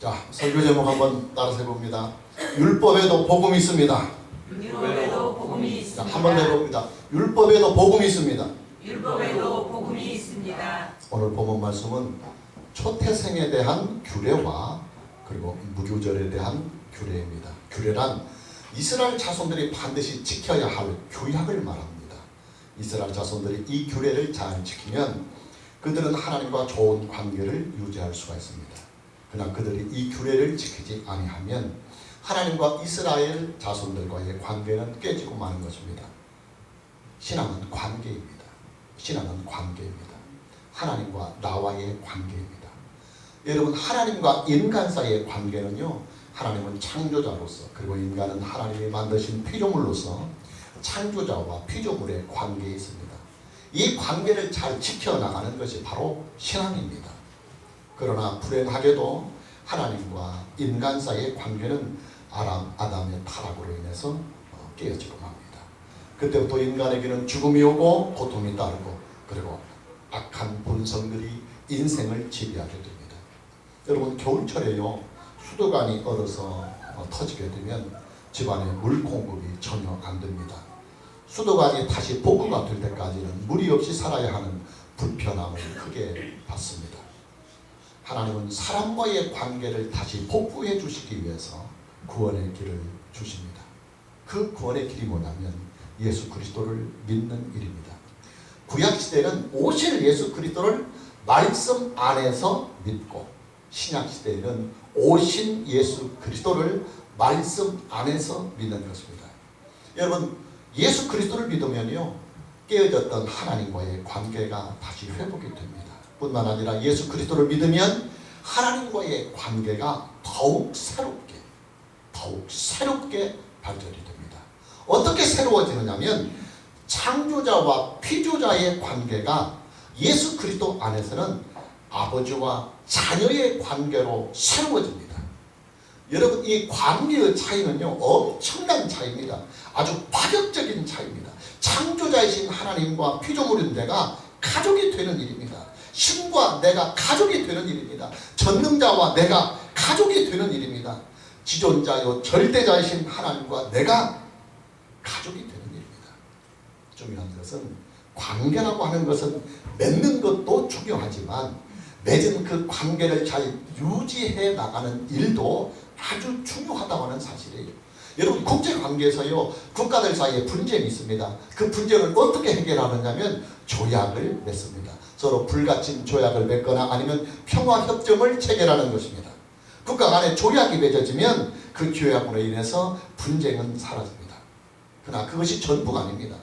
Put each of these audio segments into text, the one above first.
자, 설교 제목 한번 따라서 해봅니다. 율법에도 복음이 있습니다. 율법에도 복음이 자, 있습니다. 한번 해봅니다. 율법에도 복음이 있습니다. 율법에도 복음이 있습니다. 오늘 본문 말씀은 초태생에 대한 규례와 그리고 무교절에 대한 규례입니다. 규례란 이스라엘 자손들이 반드시 지켜야 할 규약을 말합니다. 이스라엘 자손들이 이 규례를 잘 지키면 그들은 하나님과 좋은 관계를 유지할 수가 있습니다. 그러나 그들이 이 규례를 지키지 아니하면 하나님과 이스라엘 자손들과의 관계는 깨지고 마는 것입니다. 신앙은 관계입니다. 신앙은 관계입니다. 하나님과 나와의 관계입니다. 여러분, 하나님과 인간 사이의 관계는요, 하나님은 창조자로서 그리고 인간은 하나님이 만드신 피조물로서 창조자와 피조물의 관계에 있습니다. 이 관계를 잘 지켜나가는 것이 바로 신앙입니다. 그러나 불행하게도 하나님과 인간 사이의 관계는 아담의 타락으로 인해서 깨어지고 맙니다. 그때부터 인간에게는 죽음이 오고 고통이 따르고 그리고 악한 본성들이 인생을 지배하게 됩니다. 여러분, 겨울철에요, 수도관이 얼어서 터지게 되면 집안에 물 공급이 전혀 안 됩니다. 수도관이 다시 복구가 될 때까지는 물이 없이 살아야 하는 불편함을 크게 받습니다. 하나님은 사람과의 관계를 다시 복구해 주시기 위해서 구원의 길을 주십니다. 그 구원의 길이 뭐냐면 예수 그리스도를 믿는 일입니다. 구약시대는 오실 예수 그리스도를 말씀 안에서 믿고, 신약시대에는 오신 예수 그리스도를 말씀 안에서 믿는 것입니다. 여러분, 예수 그리스도를 믿으면요, 깨어졌던 하나님과의 관계가 다시 회복이 됩니다. 뿐만 아니라 예수 그리스도를 믿으면 하나님과의 관계가 더욱 새롭게 발전이 됩니다. 어떻게 새로워지느냐면 창조자와 피조자의 관계가 예수 그리스도 안에서는 아버지와 자녀의 관계로 새로워집니다. 여러분, 이 관계의 차이는요, 엄청난 차이입니다. 아주 파격적인 차이입니다. 창조자이신 하나님과 피조물인 내가 가족이 되는 일입니다. 신과 내가 가족이 되는 일입니다. 전능자와 내가 가족이 되는 일입니다. 지존자요 절대자이신 하나님과 내가 가족이 되는 일입니다. 중요한 것은, 관계라고 하는 것은 맺는 것도 중요하지만 맺은 그 관계를 잘 유지해 나가는 일도 아주 중요하다고 하는 사실이에요. 여러분, 국제관계에서요, 국가들 사이에 분쟁이 있습니다. 그 분쟁을 어떻게 해결하느냐면 조약을 맺습니다. 서로 불가침 조약을 맺거나 아니면 평화협정을 체결하는 것입니다. 국가 간에 조약이 맺어지면 그 조약으로 인해서 분쟁은 사라집니다. 그러나 그것이 전부가 아닙니다.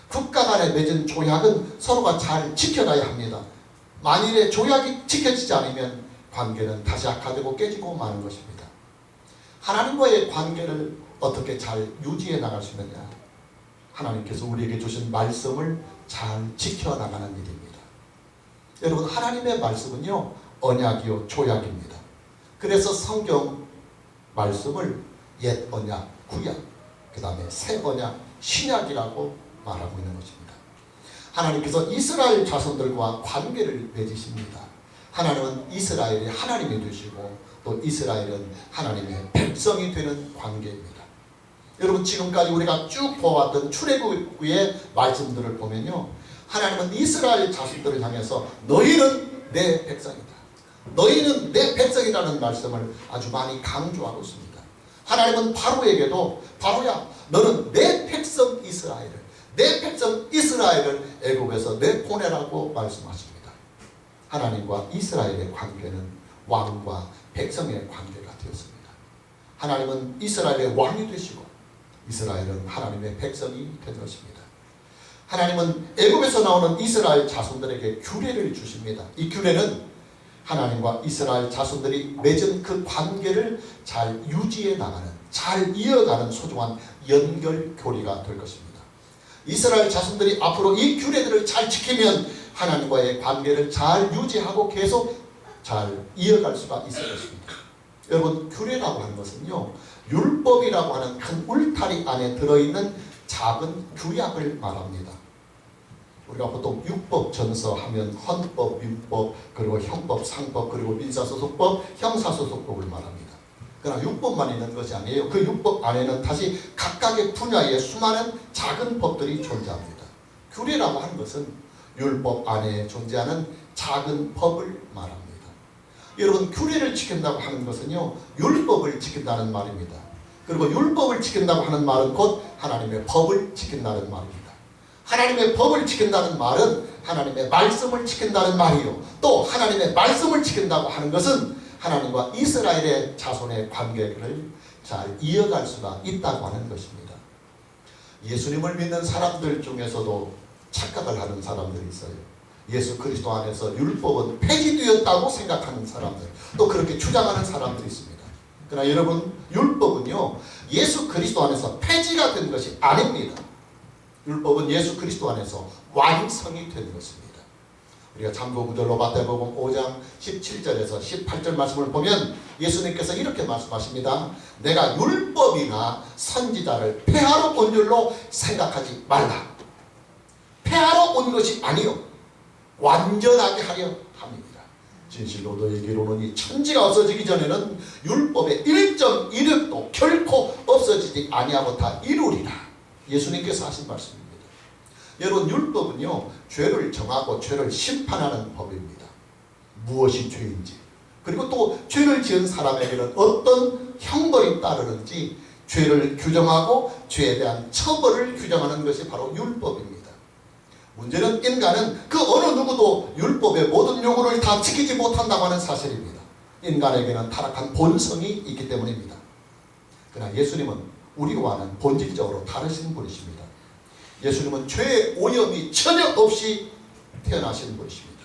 국가 간에 맺은 조약은 서로가 잘 지켜가야 합니다. 만일에 조약이 지켜지지 않으면 관계는 다시 악화되고 깨지고 마는 것입니다. 하나님과의 관계를 어떻게 잘 유지해 나갈 수 있느냐? 하나님께서 우리에게 주신 말씀을 잘 지켜나가는 일입니다. 여러분, 하나님의 말씀은요, 언약이요 조약입니다. 그래서 성경 말씀을 옛 언약, 구약, 그 다음에 새 언약, 신약이라고 말하고 있는 것입니다. 하나님께서 이스라엘 자손들과 관계를 맺으십니다. 하나님은 이스라엘이 하나님이 되시고 또 이스라엘은 하나님의 백성이 되는 관계입니다. 여러분, 지금까지 우리가 쭉 보았던 출애굽의 말씀들을 보면요, 하나님은 이스라엘 자손들을 향해서 너희는 내 백성이다, 너희는 내 백성이라는 말씀을 아주 많이 강조하고 있습니다. 하나님은 바로에게도 바로야, 너는 내 백성 이스라엘을, 내 백성 이스라엘을 애굽에서 내보내라고 말씀하십니다. 하나님과 이스라엘의 관계는 왕과 백성의 관계가 되었습니다. 하나님은 이스라엘의 왕이 되시고 이스라엘은 하나님의 백성이 된 것입니다. 하나님은 애굽에서 나오는 이스라엘 자손들에게 규례를 주십니다. 이 규례는 하나님과 이스라엘 자손들이 맺은 그 관계를 잘 유지해 나가는, 잘 이어가는 소중한 연결고리가 될 것입니다. 이스라엘 자손들이 앞으로 이 규례들을 잘 지키면 하나님과의 관계를 잘 유지하고 계속 잘 이어갈 수가 있을 것입니다. 여러분, 규례라고 하는 것은요, 율법이라고 하는 큰 울타리 안에 들어있는 작은 규약을 말합니다. 우리가 보통 율법 전서 하면 헌법, 율법, 그리고 형법, 상법, 그리고 민사소송법, 형사소송법을 말합니다. 그러나 율법만 있는 것이 아니에요. 그 율법 안에는 다시 각각의 분야의 수많은 작은 법들이 존재합니다. 규례라고 하는 것은 율법 안에 존재하는 작은 법을 말합니다. 여러분, 규례를 지킨다고 하는 것은요, 율법을 지킨다는 말입니다. 그리고 율법을 지킨다고 하는 말은 곧 하나님의 법을 지킨다는 말입니다. 하나님의 법을 지킨다는 말은 하나님의 말씀을 지킨다는 말이요. 또 하나님의 말씀을 지킨다고 하는 것은 하나님과 이스라엘의 자손의 관계를 잘 이어갈 수가 있다고 하는 것입니다. 예수님을 믿는 사람들 중에서도 착각을 하는 사람들이 있어요. 예수 그리스도 안에서 율법은 폐지되었다고 생각하는 사람들, 또 그렇게 주장하는 사람들이 있습니다. 그러나 여러분, 율법은요, 예수 그리스도 안에서 폐지가 된 것이 아닙니다. 율법은 예수 그리스도 안에서 완성이 된 것입니다. 우리가 참고구절로 마태복음 5장 17절에서 18절 말씀을 보면 예수님께서 이렇게 말씀하십니다. 내가 율법이나 선지자를 폐하러 온 줄로 생각하지 말라. 폐하러 온 것이 아니요, 완전하게 하려 합니다. 진실로 너에게로는 이 천지가 없어지기 전에는 율법의 1.1획도 결코 없어지지 아니하고 다 이루리라. 예수님께서 하신 말씀입니다. 여러분, 율법은요, 죄를 정하고 죄를 심판하는 법입니다. 무엇이 죄인지, 그리고 또 죄를 지은 사람에게는 어떤 형벌이 따르는지 죄를 규정하고 죄에 대한 처벌을 규정하는 것이 바로 율법입니다. 문제는 인간은 그 어느 누구도 율법의 모든 요구를 다 지키지 못한다고 하는 사실입니다. 인간에게는 타락한 본성이 있기 때문입니다. 그러나 예수님은 우리와는 본질적으로 다르신 분이십니다. 예수님은 죄의 오염이 전혀 없이 태어나신 분이십니다.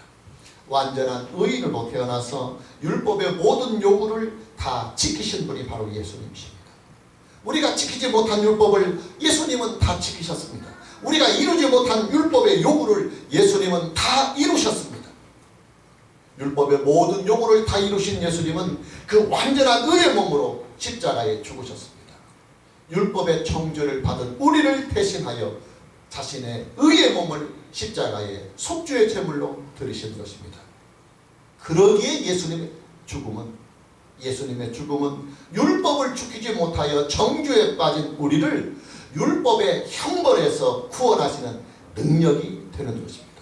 완전한 의인으로 태어나서 율법의 모든 요구를 다 지키신 분이 바로 예수님이십니다. 우리가 지키지 못한 율법을 예수님은 다 지키셨습니다. 우리가 이루지 못한 율법의 요구를 예수님은 다 이루셨습니다. 율법의 모든 요구를 다 이루신 예수님은 그 완전한 의의 몸으로 십자가에 죽으셨습니다. 율법의 정죄를 받은 우리를 대신하여 자신의 의의 몸을 십자가에 속죄의 제물로 드리신 것입니다. 그러기에 예수님의 죽음은 율법을 지키지 못하여 정죄에 빠진 우리를 율법의 형벌에서 구원하시는 능력이 되는 것입니다.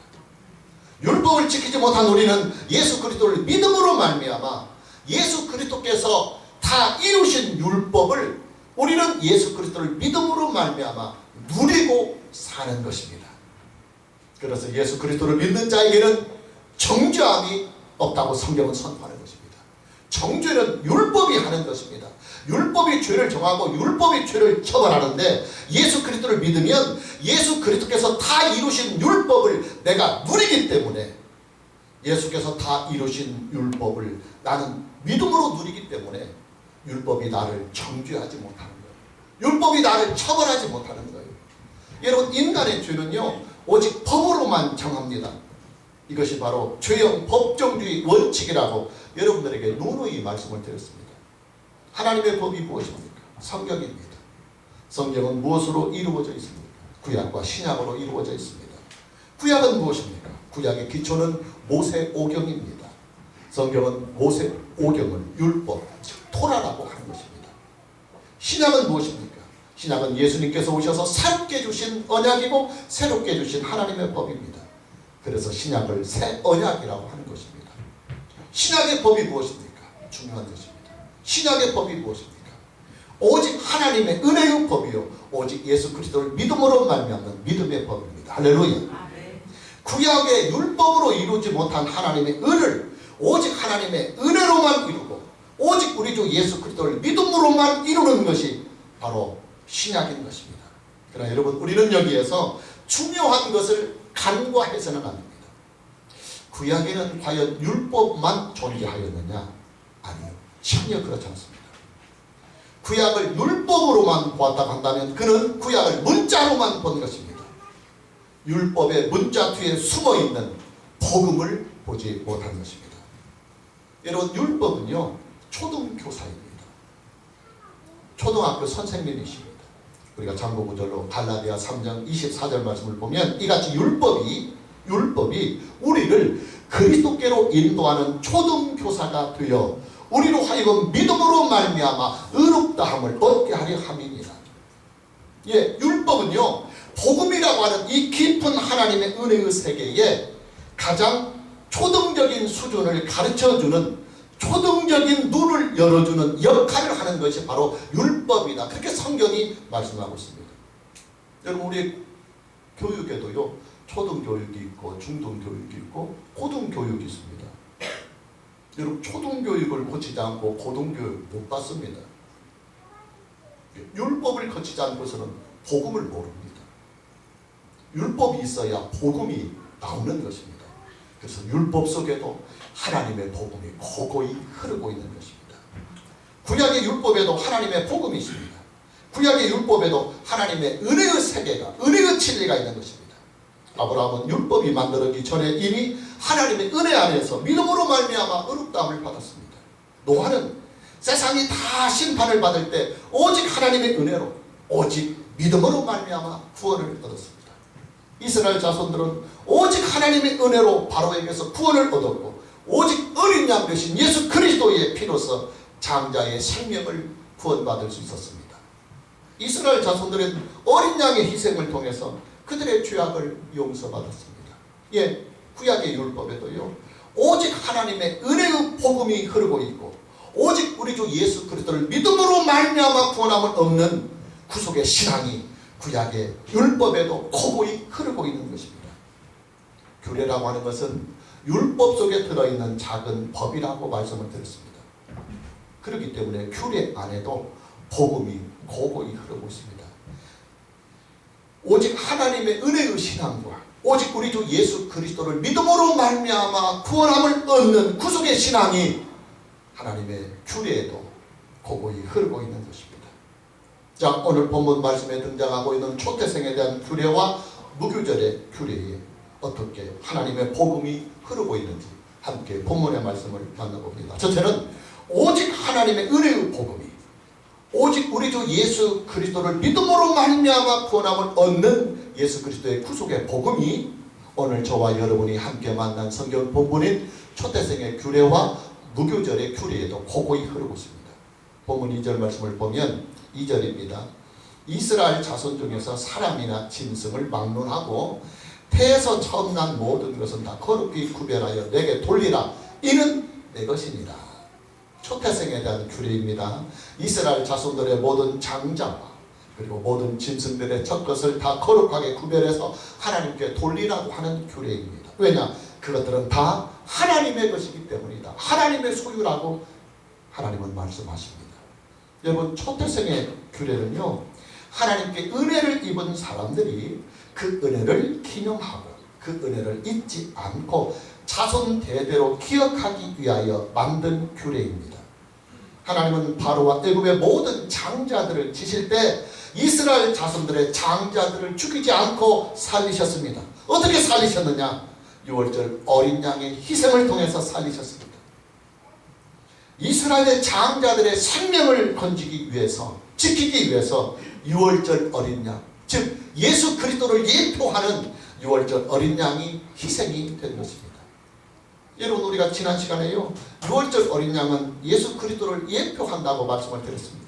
율법을 지키지 못한 우리는 예수 그리스도를 믿음으로 말미암아 예수 그리스도께서 다 이루신 율법을 우리는 예수 그리스도를 믿음으로 말미암아 누리고 사는 것입니다. 그래서 예수 그리스도를 믿는 자에게는 정죄함이 없다고 성경은 선포하는 것입니다. 정죄는 율법이 하는 것입니다. 율법이 죄를 정하고 율법이 죄를 처벌하는데 예수 그리스도를 믿으면 예수 그리스도께서 다 이루신 율법을 내가 누리기 때문에, 예수께서 다 이루신 율법을 나는 믿음으로 누리기 때문에 율법이 나를 정죄하지 못하는 거예요. 율법이 나를 처벌하지 못하는 거예요. 여러분, 인간의 죄는요, 오직 법으로만 정합니다. 이것이 바로 죄형 법정주의 원칙이라고 여러분들에게 누누이 말씀을 드렸습니다. 하나님의 법이 무엇입니까? 성경입니다. 성경은 무엇으로 이루어져 있습니까? 구약과 신약으로 이루어져 있습니다. 구약은 무엇입니까? 구약의 기초는 모세오경입니다. 성경은 모세오경을 율법, 즉 토라라고 하는 것입니다. 신약은 무엇입니까? 신약은 예수님께서 오셔서 새롭게 주신 언약이고 새롭게 주신 하나님의 법입니다. 그래서 신약을 새 언약이라고 하는 것입니다. 신약의 법이 무엇입니까? 중요한 것입니다. 신약의 법이 무엇입니까? 오직 하나님의 은혜의 법이요, 오직 예수 그리스도를 믿음으로 말미암는 믿음의 법입니다. 할렐루야. 구약의 율법으로 이루지 못한 하나님의 은을 오직 하나님의 은혜로만 이루고 오직 우리 주 예수 그리스도를 믿음으로만 이루는 것이 바로 신약인 것입니다. 그러나 여러분, 우리는 여기에서 중요한 것을 간과해서는 안 됩니다. 구약에는 과연 율법만 존재하였느냐? 아니요, 전혀 그렇지 않습니다. 구약을 율법으로만 보았다고 한다면 그는 구약을 문자로만 본 것입니다. 율법의 문자 뒤에 숨어있는 복음을 보지 못한 것입니다. 여러분, 율법은요, 초등교사입니다. 초등학교 선생님이십니다. 우리가 참고구절로 갈라디아 3장 24절 말씀을 보면 이같이 율법이 우리를 그리스도께로 인도하는 초등교사가 되어 우리로 하여금 믿음으로 말미암아 의롭다함을 얻게 하려 함이니라. 예, 율법은요 복음이라고 하는 이 깊은 하나님의 은혜의 세계에 가장 초등적인 수준을 가르쳐주는, 초등적인 눈을 열어주는 역할을 하는 것이 바로 율법이다. 그렇게 성경이 말씀하고 있습니다. 여러분, 우리 교육에도요 초등교육이 있고 중등교육이 있고 고등교육이 있습니다. 여러분, 초등교육을 거치지 않고 고등교육 못 받습니다. 율법을 거치지 않고서는 복음을 모릅니다. 율법이 있어야 복음이 나오는 것입니다. 그래서 율법 속에도 하나님의 복음이 고고히 흐르고 있는 것입니다. 구약의 율법에도 하나님의 복음이 있습니다. 구약의 율법에도 하나님의 은혜의 세계가, 은혜의 진리가 있는 것입니다. 아브라함은 율법이 만들어지기 전에 이미 하나님의 은혜 안에서 믿음으로 말미암아 의롭다함을 받았습니다. 노아는 세상이 다 심판을 받을 때 오직 하나님의 은혜로, 오직 믿음으로 말미암아 구원을 얻었습니다. 이스라엘 자손들은 오직 하나님의 은혜로 바로에게서 구원을 얻었고 오직 어린 양 되신 예수 그리스도의 피로서 장자의 생명을 구원받을 수 있었습니다. 이스라엘 자손들은 어린 양의 희생을 통해서 그들의 죄악을 용서받았습니다. 예, 구약의 율법에도요 오직 하나님의 은혜의 복음이 흐르고 있고 오직 우리 주 예수 그리스도를 믿음으로 말미암아 구원함을 얻는 구속의 신앙이 구약의 율법에도 고고히 흐르고 있는 것입니다. 규례라고 하는 것은 율법 속에 들어있는 작은 법이라고 말씀을 드렸습니다. 그렇기 때문에 규례 안에도 복음이 고고히 흐르고 있습니다. 오직 하나님의 은혜의 신앙과 오직 우리 주 예수 그리스도를 믿음으로 말미암아 구원함을 얻는 구속의 신앙이 하나님의 규례에도 고고히 흐르고 있는 것입니다. 자, 오늘 본문 말씀에 등장하고 있는 초태생에 대한 규례와 무교절의 규례에 어떻게 하나님의 복음이 흐르고 있는지 함께 본문의 말씀을 만나봅니다. 첫째는 오직 하나님의 은혜의 복음이, 오직 우리 주 예수 그리스도를 믿음으로 말미암아 구원함을 얻는 예수 그리스도의 구속의 복음이 오늘 저와 여러분이 함께 만난 성경 본문인 초태생의 규례와 무교절의 규례에도 고고히 흐르고 있습니다. 본문 2절 말씀을 보면 2절입니다. 이스라엘 자손 중에서 사람이나 짐승을 막론하고 태에서 처음 난 모든 것은 다 거룩히 구별하여 내게 돌리라. 이는 내 것이니라. 초태생에 대한 규례입니다. 이스라엘 자손들의 모든 장자와 그리고 모든 짐승들의 첫 것을 다 거룩하게 구별해서 하나님께 돌리라고 하는 규례입니다. 왜냐? 그것들은 다 하나님의 것이기 때문이다. 하나님의 소유라고 하나님은 말씀하십니다. 여러분, 초태생의 규례는요 하나님께 은혜를 입은 사람들이 그 은혜를 기념하고 그 은혜를 잊지 않고 자손 대대로 기억하기 위하여 만든 규례입니다. 하나님은 바로와 애굽의 모든 장자들을 치실 때 이스라엘 자손들의 장자들을 죽이지 않고 살리셨습니다. 어떻게 살리셨느냐? 6월절 어린 양의 희생을 통해서 살리셨습니다. 이스라엘의 장자들의 생명을 건지기 위해서, 지키기 위해서 6월절 어린 양, 즉 예수 그리스도를 예표하는 6월절 어린 양이 희생이 된 것입니다. 여러분, 우리가 지난 시간에요 6월절 어린 양은 예수 그리스도를 예표한다고 말씀을 드렸습니다.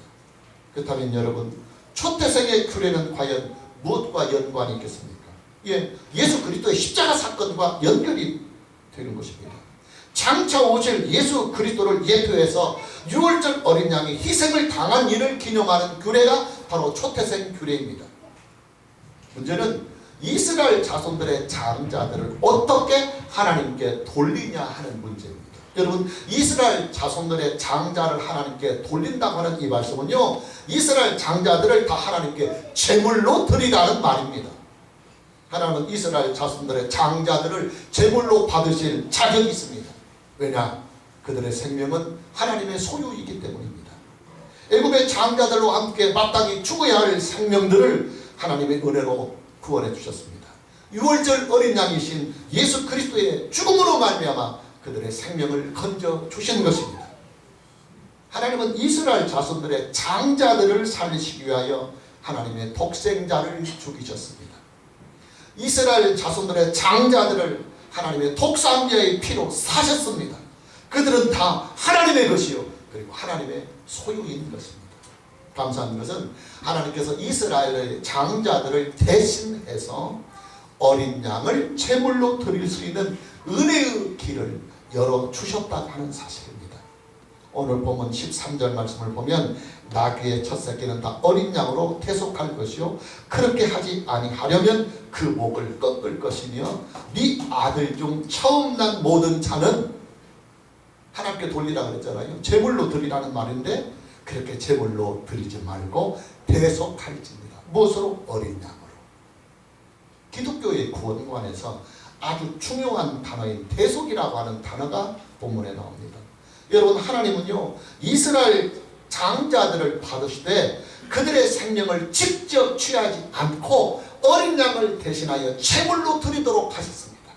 그렇다면 여러분, 초태생의 규례는 과연 무엇과 연관이 있겠습니까? 예, 예수 그리스도의 십자가 사건과 연결이 되는 것입니다. 장차 오실 예수 그리스도를 예표해서 6월절 어린 양이 희생을 당한 일을 기념하는 규례가 바로 초태생 규례입니다. 문제는 이스라엘 자손들의 장자들을 어떻게 하나님께 돌리냐 하는 문제입니다. 여러분, 이스라엘 자손들의 장자를 하나님께 돌린다고 하는 이 말씀은요 이스라엘 장자들을 다 하나님께 제물로 드리라는 말입니다. 하나님은 이스라엘 자손들의 장자들을 제물로 받으실 자격이 있습니다. 왜냐? 그들의 생명은 하나님의 소유이기 때문입니다. 애굽의 장자들로 함께 마땅히 죽어야 할 생명들을 하나님의 은혜로 구원해 주셨습니다. 6월절 어린 양이신 예수 그리스도의 죽음으로 말미암아 그들의 생명을 건져 주신 것입니다. 하나님은 이스라엘 자손들의 장자들을 살리시기 위하여 하나님의 독생자를 죽이셨습니다. 이스라엘 자손들의 장자들을 하나님의 독삼자의 피로 사셨습니다. 그들은 다 하나님의 것이요 그리고 하나님의 소유인 것입니다. 감사한 것은 하나님께서 이스라엘의 장자들을 대신해서 어린 양을 제물로 드릴 수 있는 은혜의 길을 열어주셨다고 하는 사실입니다. 오늘 본문 13절 말씀을 보면 나귀의 첫 새끼는 다 어린 양으로 태속할 것이요 그렇게 하지 아니하려면 그 목을 꺾을 것이며 네 아들 중 처음 난 모든 자는 하나님께 돌리라 그랬잖아요. 제물로 드리라는 말인데 그렇게 제물로 드리지 말고 대속할지니라. 무엇으로? 어린 양으로. 기독교의 구원관에서 아주 중요한 단어인 대속이라고 하는 단어가 본문에 나옵니다. 여러분 하나님은요 이스라엘 장자들을 받으시되 그들의 생명을 직접 취하지 않고 어린 양을 대신하여 제물로 드리도록 하셨습니다.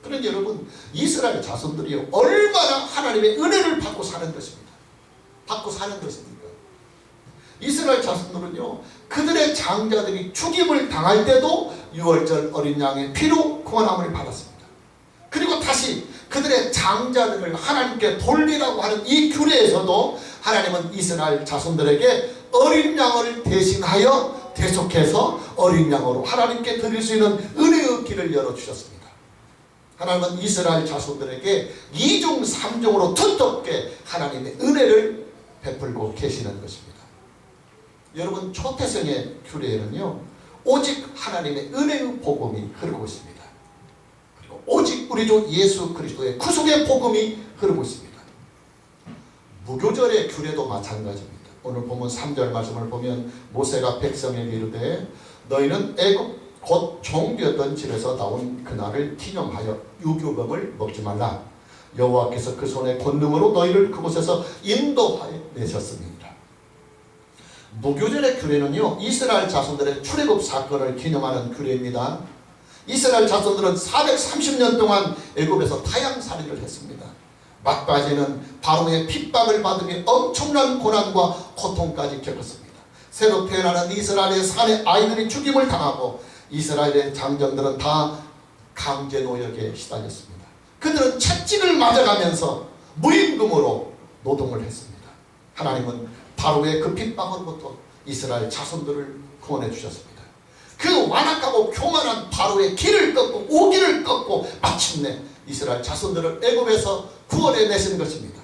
그런데 여러분 이스라엘 자손들이 얼마나 하나님의 은혜를 받고 사는 것입니다. 받고 사는 것입니까? 이스라엘 자손들은요 그들의 장자들이 죽임을 당할 때도 유월절 어린 양의 피로 구원함을 받았습니다. 그리고 다시 그들의 장자들을 하나님께 돌리라고 하는 이 규례에서도 하나님은 이스라엘 자손들에게 어린 양을 대신하여 대속해서 어린 양으로 하나님께 드릴 수 있는 은혜의 길을 열어주셨습니다. 하나님은 이스라엘 자손들에게 2중 3중으로 두텁게 하나님의 은혜를 베풀고 계시는 것입니다. 여러분 초태생의 규례에는요 오직 하나님의 은혜의 복음이 흐르고 있습니다. 그리고 오직 우리 주 예수 그리스도의 구속의 복음이 흐르고 있습니다. 무교절의 규례도 마찬가지입니다. 오늘 보면 3절 말씀을 보면 모세가 백성에게 이르되 너희는 애굽 곧 종되었던 집에서 나온 그날을 기념하여 유교병을 먹지 말라. 여호와께서 그 손의 권능으로 너희를 그곳에서 인도하여 내셨습니다. 무교절의 규례는요 이스라엘 자손들의 출애굽 사건을 기념하는 규례입니다. 이스라엘 자손들은 430년 동안 애굽에서 타향살이를 했습니다. 막바지는 바로의 핍박을 받으며 엄청난 고난과 고통까지 겪었습니다. 새로 태어나는 이스라엘의 산의 아이들이 죽임을 당하고 이스라엘의 장정들은 다 강제 노역에 시달렸습니다. 그들은 채찍을 맞아가면서 무임금으로 노동을 했습니다. 하나님은 바로의 그 핍박으로부터 이스라엘 자손들을 구원해 주셨습니다. 그 완악하고 교만한 바로의 길을 꺾고 오기를 꺾고 마침내 이스라엘 자손들을 애굽에서 구원해 내신 것입니다.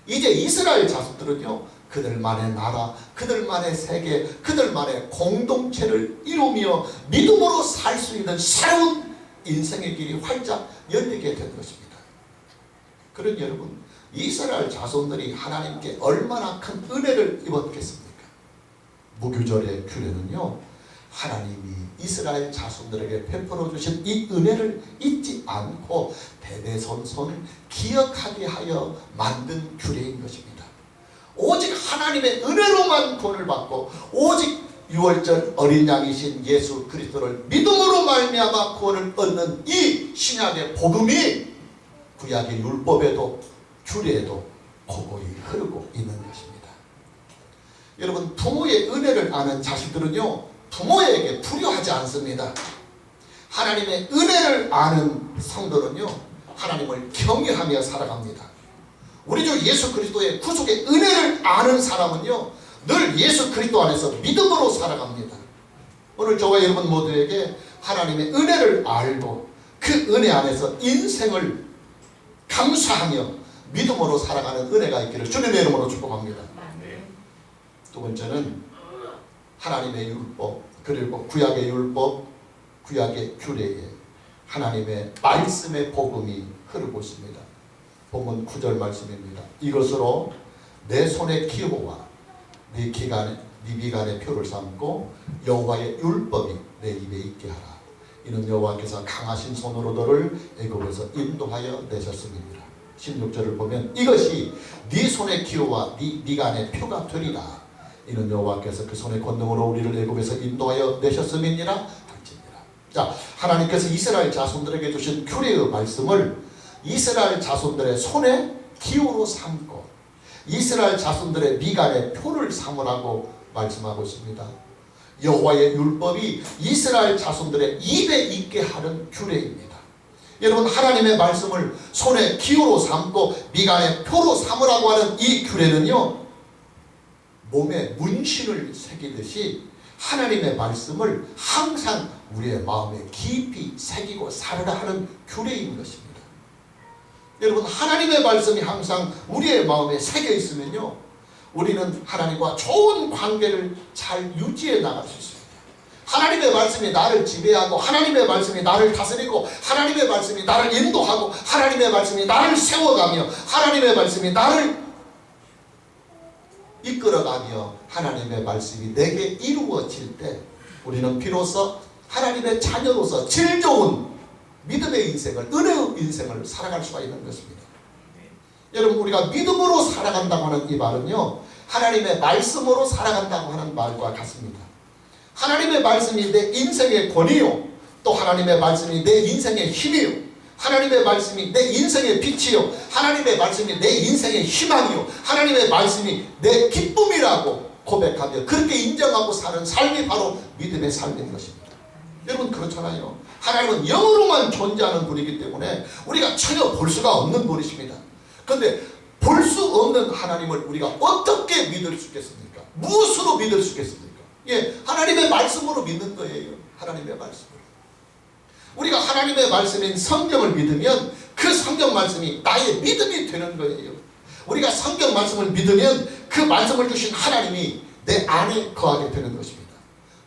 이제 이스라엘 자손들은요 그들만의 나라, 그들만의 세계, 그들만의 공동체를 이루며 믿음으로 살 수 있는 새로운 인생의 길이 활짝 열리게 된 것입니다. 그러니 여러분 이스라엘 자손들이 하나님께 얼마나 큰 은혜를 입었겠습니까? 무교절의 규례는요 하나님이 이스라엘 자손들에게 베풀어 주신 이 은혜를 잊지 않고 대대손손 기억하게 하여 만든 규례인 것입니다. 오직 하나님의 은혜로만 구원을 받고 오직 유월절 어린 양이신 예수 그리스도를 믿음으로 말미암아 구원을 얻는 이 신약의 복음이 구약의 율법에도 규례에도 고고히 흐르고 있는 것입니다. 여러분 부모의 은혜를 아는 자식들은요 부모에게 불효하지 않습니다. 하나님의 은혜를 아는 성도는요 하나님을 경외하며 살아갑니다. 우리 주 예수 그리스도의 구속의 은혜를 아는 사람은요 늘 예수 그리스도 안에서 믿음으로 살아갑니다. 오늘 저와 여러분 모두에게 하나님의 은혜를 알고 그 은혜 안에서 인생을 감사하며 믿음으로 살아가는 은혜가 있기를 주님의 이름으로 축복합니다. 두 번째는 하나님의 율법 그리고 구약의 율법 구약의 규례에 하나님의 말씀의 복음이 흐르고 있습니다. 본문 9절 말씀입니다. 이것으로 내 손의 기호와 네 비간의 표를 삼고 여호와의 율법이 내 입에 있게 하라. 이는 여호와께서 강하신 손으로 너를 애굽에서 인도하여 내셨음이니라. 16절을 보면 이것이 네 손의 기호와 네 비간의 표가 되리라. 이는 여호와께서 그 손의 권능으로 우리를 애굽에서 인도하여 내셨음이니라 할지니라. 자, 하나님께서 이스라엘 자손들에게 주신 규례의 말씀을 이스라엘 자손들의 손에 기호로 삼고 이스라엘 자손들의 미간의 표를 삼으라고 말씀하고 있습니다. 여호와의 율법이 이스라엘 자손들의 입에 있게 하는 규례입니다. 여러분, 하나님의 말씀을 손에 기호로 삼고 미간에 표로 삼으라고 하는 이 규례는요, 몸에 문신을 새기듯이 하나님의 말씀을 항상 우리의 마음에 깊이 새기고 살아라 하는 규례인 것입니다. 여러분, 하나님의 말씀이 항상 우리의 마음에 새겨 있으면요, 우리는 하나님과 좋은 관계를 잘 유지해 나갈 수 있습니다. 하나님의 말씀이 나를 지배하고, 하나님의 말씀이 나를 다스리고, 하나님의 말씀이 나를 인도하고, 하나님의 말씀이 나를 세워가며, 하나님의 말씀이 나를 이끌어가며, 하나님의 말씀이 내게 이루어질 때 우리는 비로소 하나님의 자녀로서 질 좋은 믿음의 인생을, 은혜의 인생을 살아갈 수가 있는 것입니다. 여러분, 우리가 믿음으로 살아간다고 하는 이 말은요, 하나님의 말씀으로 살아간다고 하는 말과 같습니다. 하나님의 말씀이 내 인생의 권위요, 또 하나님의 말씀이 내 인생의 힘이요, 하나님의 말씀이 내 인생의 빛이요, 하나님의 말씀이 내 인생의 희망이요, 하나님의 말씀이 내 기쁨이라고 고백하며 그렇게 인정하고 사는 삶이 바로 믿음의 삶인 것입니다. 여러분, 그렇잖아요. 하나님은 영으로만 존재하는 분이기 때문에 우리가 전혀 볼 수가 없는 분이십니다. 그런데 볼 수 없는 하나님을 우리가 어떻게 믿을 수 있겠습니까? 무엇으로 믿을 수 있겠습니까? 예, 하나님의 말씀으로 믿는 거예요. 하나님의 말씀으로. 우리가 하나님의 말씀인 성경을 믿으면 그 성경 말씀이 나의 믿음이 되는 거예요. 우리가 성경 말씀을 믿으면 그 말씀을 주신 하나님이 내 안에 거하게 되는 것입니다.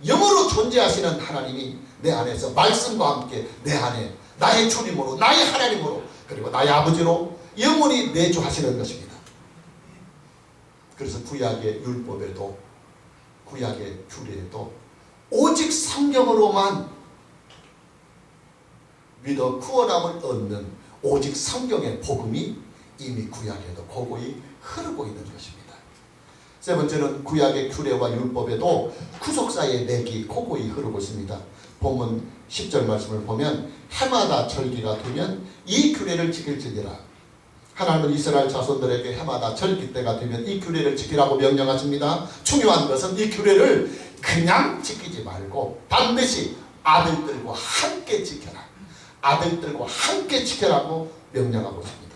영으로 존재하시는 하나님이 내 안에서 말씀과 함께 내 안에 나의 주님으로, 나의 하나님으로, 그리고 나의 아버지로 영원히 내주하시는 것입니다. 그래서 구약의 율법에도, 구약의 규례에도 오직 성경으로만 믿어 구원함을 얻는 오직 성경의 복음이 이미 구약에도 고고히 흐르고 있는 것입니다. 세 번째는 구약의 규례와 율법에도 구속사의 맥이 고고히 흐르고 있습니다. 본문 10절 말씀을 보면 해마다 절기가 되면 이 규례를 지킬지니라. 하나님은 이스라엘 자손들에게 해마다 절기 때가 되면 이 규례를 지키라고 명령하십니다. 중요한 것은 이 규례를 그냥 지키지 말고 반드시 아들들과 함께 지켜라. 아들들과 함께 지켜라고 명령하고 있습니다.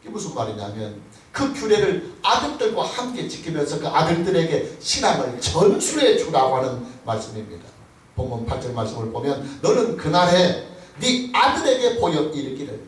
이게 무슨 말이냐면 그 규례를 아들들과 함께 지키면서 그 아들들에게 신앙을 전수해 주라고 하는 말씀입니다. 본문 8절 말씀을 보면 너는 그날에 네 아들에게 보여 이르기를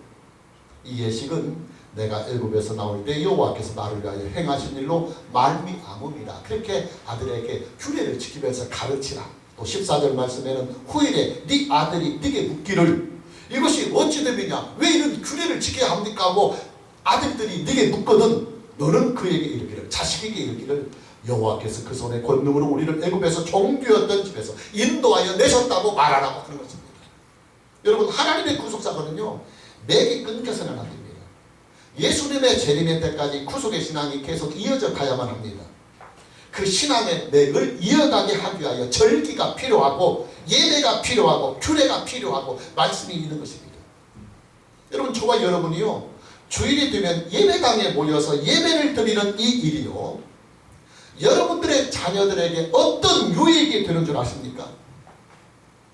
이 예식은 내가 애굽에서 나올 때 여호와께서 나를 위하여 행하신 일로 말미암음이라. 그렇게 아들에게 규례를 지키면서 가르치라. 또 14절 말씀에는 후일에 네 아들이 네게 묻기를 이것이 어찌 됨이냐, 왜 이런 규례를 지켜야 합니까 하고 아들들이 네게 묻거든 너는 그에게 이르기를, 자식에게 이르기를 여호와께서 그 손의 권능으로 우리를 애굽에서 종되었던 집에서 인도하여 내셨다고 말하라고 하는 것입니다. 여러분, 하나님의 구속사건은요 맥이 끊겨서는 안 됩니다. 예수님의 재림의 때까지 구속의 신앙이 계속 이어져 가야만 합니다. 그 신앙의 맥을 이어가게 하기 위하여 절기가 필요하고 예배가 필요하고 규례가 필요하고 말씀이 있는 것입니다. 여러분, 저와 여러분이요 주일이 되면 예배당에 모여서 예배를 드리는 이 일이요 여러분들의 자녀들에게 어떤 유익이 되는 줄 아십니까?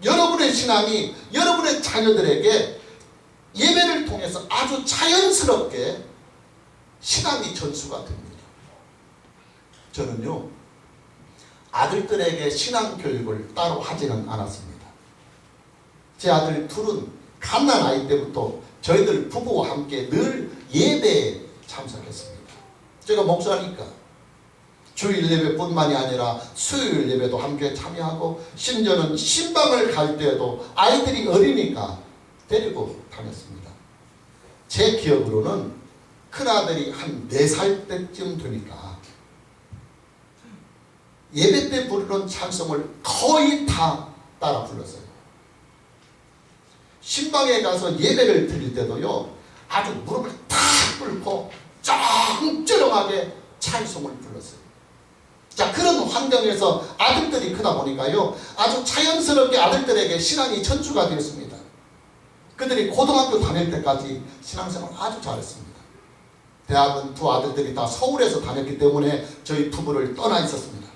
여러분의 신앙이 여러분의 자녀들에게 예배를 통해서 아주 자연스럽게 신앙이 전수가 됩니다. 저는요 아들들에게 신앙교육을 따로 하지는 않았습니다. 제 아들 둘은 갓난아이 때부터 저희들 부부와 함께 늘 예배에 참석했습니다. 제가 목사니까 주일 예배뿐만이 아니라 수요일 예배도 함께 참여하고 심지어는 신방을 갈 때에도 아이들이 어리니까 데리고 다녔습니다. 제 기억으로는 큰아들이 한 4살 때쯤 되니까 예배 때 부르는 찬송을 거의 다 따라 불렀어요. 신방에 가서 예배를 드릴 때도요 아주 무릎을 탁 꿇고 쩡쩡하게 찬송을 불렀어요. 자, 그런 환경에서 아들들이 크다 보니까요 아주 자연스럽게 아들들에게 신앙이 전수가 되었습니다. 그들이 고등학교 다닐 때까지 신앙생활을 아주 잘했습니다. 대학은 두 아들들이 다 서울에서 다녔기 때문에 저희 부부를 떠나 있었습니다.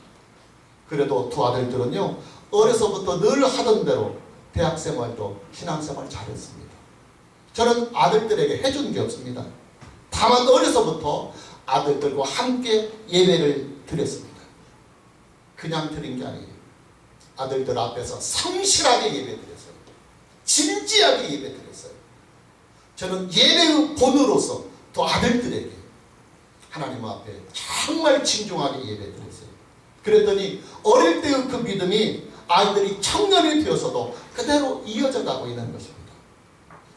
그래도 두 아들들은요, 어려서부터 늘 하던 대로 대학생활도 신앙생활 잘했습니다. 저는 아들들에게 해준 게 없습니다. 다만 어려서부터 아들들과 함께 예배를 드렸습니다. 그냥 드린 게 아니에요. 아들들 앞에서 성실하게 예배 드렸어요. 진지하게 예배 드렸어요. 저는 예배의 본으로서 또 아들들에게 하나님 앞에 정말 진중하게 예배 드렸어요. 그랬더니 어릴 때의 그 믿음이 아이들이 청년이 되어서도 그대로 이어져 가고 있는 것입니다.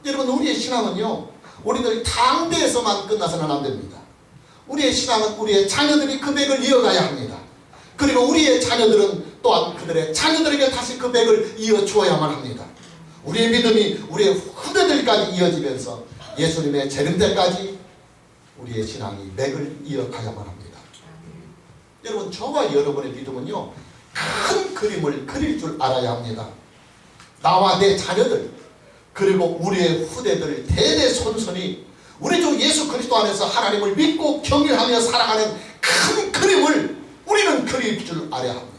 여러분, 우리의 신앙은요, 우리들 당대에서만 끝나서는 안 됩니다. 우리의 신앙은 우리의 자녀들이 그 백을 이어가야 합니다. 그리고 우리의 자녀들은 또한 그들의 자녀들에게 다시 그 백을 이어주어야만 합니다. 우리의 믿음이 우리의 후대들까지 이어지면서 예수님의 재림 때까지 우리의 신앙이 맥을 이어가야만 합니다. 여러분, 저와 여러분의 믿음은요, 큰 그림을 그릴 줄 알아야 합니다. 나와 내 자녀들, 그리고 우리의 후대들 대대손손이 우리 주 예수 그리스도 안에서 하나님을 믿고 경외하며 살아가는 큰 그림을 우리는 그릴 줄 알아야 합니다.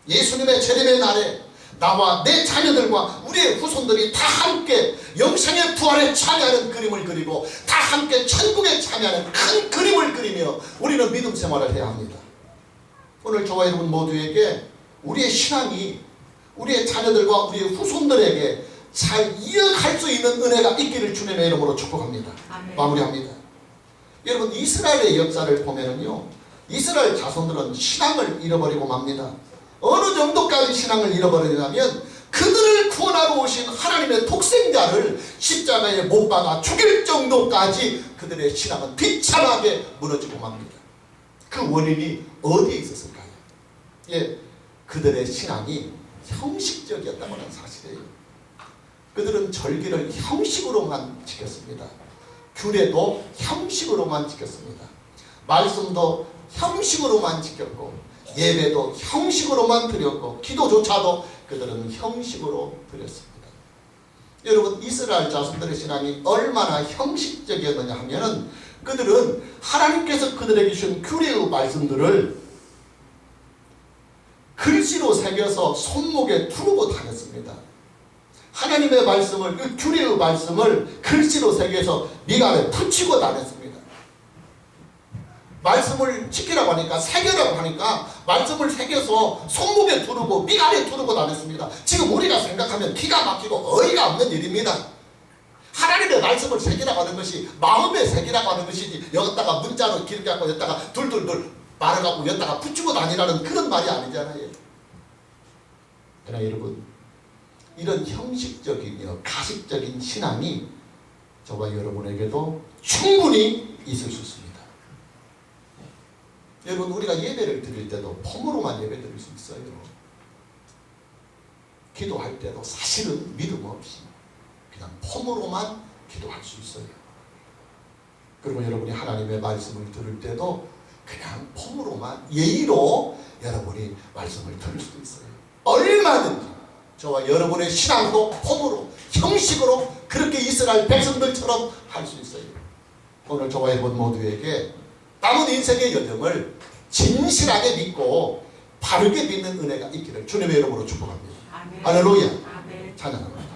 예수님의 재림의 날에 나와 내 자녀들과 우리의 후손들이 다 함께 영생의 부활에 참여하는 그림을 그리고 다 함께 천국에 참여하는 큰 그림을 그리며 우리는 믿음 생활을 해야 합니다. 오늘 저와 여러분 모두에게 우리의 신앙이 우리의 자녀들과 우리의 후손들에게 잘 이어갈 수 있는 은혜가 있기를 주님의 이름으로 축복합니다. 아멘. 마무리합니다. 여러분, 이스라엘의 역사를 보면은요, 이스라엘 자손들은 신앙을 잃어버리고 맙니다. 어느 정도까지 신앙을 잃어버리냐면 그들을 구원하러 오신 하나님의 독생자를 십자가에 못 박아 죽일 정도까지 그들의 신앙은 비참하게 무너지고 맙니다. 그 원인이 어디에 있었을까요? 예, 그들의 신앙이 형식적이었다고 하는 사실이에요. 그들은 절기를 형식으로만 지켰습니다. 규례도 형식으로만 지켰습니다. 말씀도 형식으로만 지켰고 예배도 형식으로만 드렸고 기도조차도 그들은 형식으로 드렸습니다. 여러분, 이스라엘 자손들의 신앙이 얼마나 형식적이었느냐 하면은 그들은 하나님께서 그들에게 주신 규례의 말씀들을 글씨로 새겨서 손목에 두르고 다녔습니다. 하나님의 말씀을, 그 규례의 말씀을 글씨로 새겨서 미간에 붙이고 다녔습니다. 말씀을 지키라고 하니까, 새겨라고 하니까 말씀을 새겨서 손목에 두르고 미간에 두르고 다녔습니다. 지금 우리가 생각하면 기가 막히고 어이가 없는 일입니다. 하나님의 말씀을 새기라고 하는 것이 마음에 새기라고 하는 것이지 여기다가 문자로 길게 갖고 여기다가 둘둘둘 말아갖고 여기다가 붙이고 다니라는 그런 말이 아니잖아요. 그러나 여러분, 이런 형식적이며 가식적인 신앙이 저와 여러분에게도 충분히 있을 수 있습니다. 여러분, 우리가 예배를 드릴 때도 폼으로만 예배 드릴 수 있어요. 기도할 때도 사실은 믿음 없이 그냥 폼으로만 기도할 수 있어요. 그리고 여러분이 하나님의 말씀을 들을 때도 그냥 폼으로만 예의로 여러분이 말씀을 들을 수도 있어요. 얼마든지 저와 여러분의 신앙도 폼으로, 형식으로 그렇게 이스라엘 백성들처럼 할 수 있어요. 오늘 저와 여러분 모두에게 남은 인생의 여정을 진실하게 믿고 바르게 믿는 은혜가 있기를 주님의 이름으로 축복합니다. 아멘. 할렐루야. 아멘. 찬양합니다.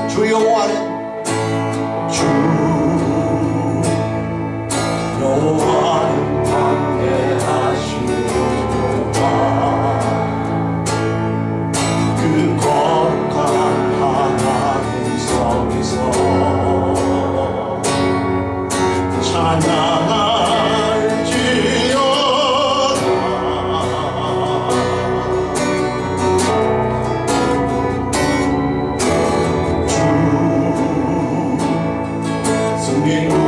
주 여호와는 여호와는 광대하시도다. 그 거룩한 하나님 성에서 찬양할지어다. 주 승리는